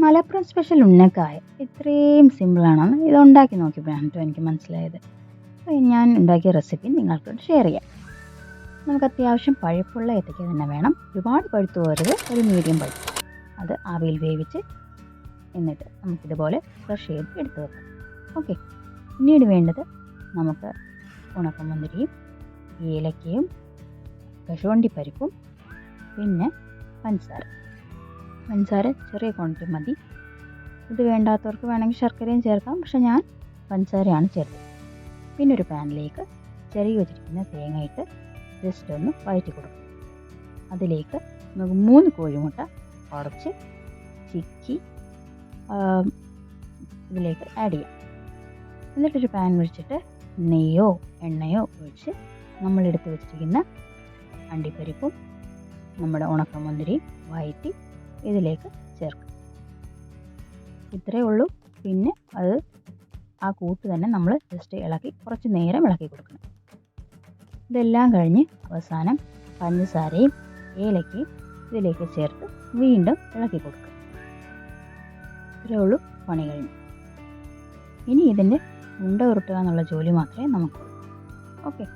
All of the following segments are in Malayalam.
മലപ്പുറം സ്പെഷ്യൽ ഉന്നക്കായ ഇത്രയും സിമ്പിളാണെന്ന് ഇത് ഉണ്ടാക്കി നോക്കിയപ്പോഴാണ് കേട്ടോ എനിക്ക് മനസ്സിലായത്. അപ്പോൾ ഞാൻ ഉണ്ടാക്കിയ റെസിപ്പി നിങ്ങൾക്കോട് ഷെയർ ചെയ്യാം. നമുക്ക് അത്യാവശ്യം പഴുപ്പുള്ള ഏത്തയ്ക്ക തന്നെ വേണം. ഒരുപാട് പഴുത്തു പോകരുത്, ഒരു മീഡിയം പഴുപ്പ്. അത് ആവിയിൽ വേവിച്ച് എന്നിട്ട് നമുക്കിതുപോലെ ക്രഷ് ചെയ്ത് എടുത്ത് വെക്കാം. ഓക്കെ, പിന്നീട് വേണ്ടത് നമുക്ക് ഉണക്കമുന്തിരിയും ഏലക്കയും കശുവണ്ടിപ്പരിപ്പും പിന്നെ പഞ്ചസാര ചെറിയ ക്വാണ്ടിറ്റി മതി. ഇത് വേണ്ടാത്തവർക്ക് വേണമെങ്കിൽ ശർക്കരയും ചേർക്കാം, പക്ഷെ ഞാൻ പഞ്ചസാരയാണ് ചേർത്തത്. പിന്നെ ഒരു പാനിലേക്ക് ചെറിയ വെച്ചിരിക്കുന്ന തേങ്ങ ഇട്ട് ജസ്റ്റ് ഒന്ന് വഴറ്റി കൊടുക്കും. അതിലേക്ക് നമുക്ക് 3 കോഴിമുട്ട ഉടച്ച് ചിക്കി ഇതിലേക്ക് ആഡ് ചെയ്യാം. എന്നിട്ടൊരു പാൻ വെച്ചിട്ട് നെയ്യോ എണ്ണയോ ഒഴിച്ച് നമ്മളെടുത്ത് വെച്ചിരിക്കുന്ന അണ്ടിപ്പരിപ്പും നമ്മുടെ ഉണക്കമുന്തിരിയും വഴറ്റി ഇതിലേക്ക് ചേർക്കും. ഇത്രയേ ഉള്ളൂ. പിന്നെ അത് ആ കൂട്ട് തന്നെ നമ്മൾ ജസ്റ്റ് ഇളക്കി കുറച്ച് നേരം ഇളക്കി കൊടുക്കണം. ഇതെല്ലാം കഴിഞ്ഞ് അവസാനം പഞ്ചസാരയും ഏലക്കയും ഇതിലേക്ക് ചേർത്ത് വീണ്ടും ഇളക്കി കൊടുക്കുക. ഇത്രയേ ഉള്ളൂ, പണി കഴിഞ്ഞു. ഇനി ഇതിൻ്റെ ഉണ്ട ഉരുട്ടുക എന്നുള്ള ജോലി മാത്രമേ നമുക്കുള്ളൂ. ഓക്കെ,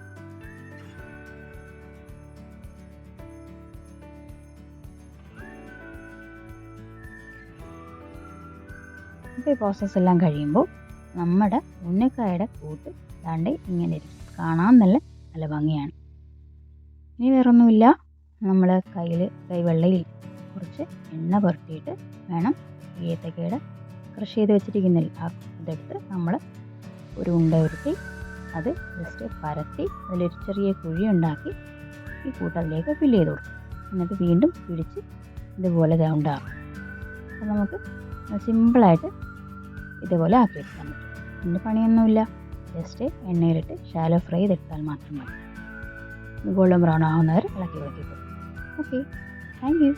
അപ്പോൾ ഈ പ്രോസസ്സ് എല്ലാം കഴിയുമ്പോൾ നമ്മുടെ ഉന്നക്കായയുടെ കൂട്ട് ദാണ്ട് ഇങ്ങനെ ഇരിക്കും. കാണാൻ നല്ല ഭംഗിയാണ്. ഇനി വേറൊന്നുമില്ല, നമ്മൾ കൈവെള്ളയിൽ കുറച്ച് എണ്ണ പുരട്ടിയിട്ട് വേണം ഏത്തക്കയുടെ ക്രഷ് ചെയ്ത് വെച്ചിരിക്കുന്നില്ല ഇതെടുത്ത് നമ്മൾ ഒരു ഉണ്ട ഉരുട്ടി അത് ജസ്റ്റ് പരത്തി അതിലൊരു ചെറിയ കുഴി ഉണ്ടാക്കി ഈ കൂട്ടത്തിലേക്ക് ഫില്ല് ചെയ്ത് കൊടുക്കും. എന്നിട്ട് വീണ്ടും പിടിച്ച് ഇതുപോലെ ഉണ്ടാകും. അപ്പോൾ നമുക്ക് സിമ്പിളായിട്ട് ഇതുപോലെ ആക്കിയെടുക്കാൻ പറ്റും. ഇതിൻ്റെ പണിയൊന്നുമില്ല, ജസ്റ്റ് എണ്ണയിലിട്ട് ഷാലോ ഫ്രൈ ചെയ്തെടുത്താൽ മാത്രം മതി. ഗോൾഡൻ ബ്രൗൺ ആവുന്നവരെ ഇളക്കി കൊടുക്കും. Okay, thank you.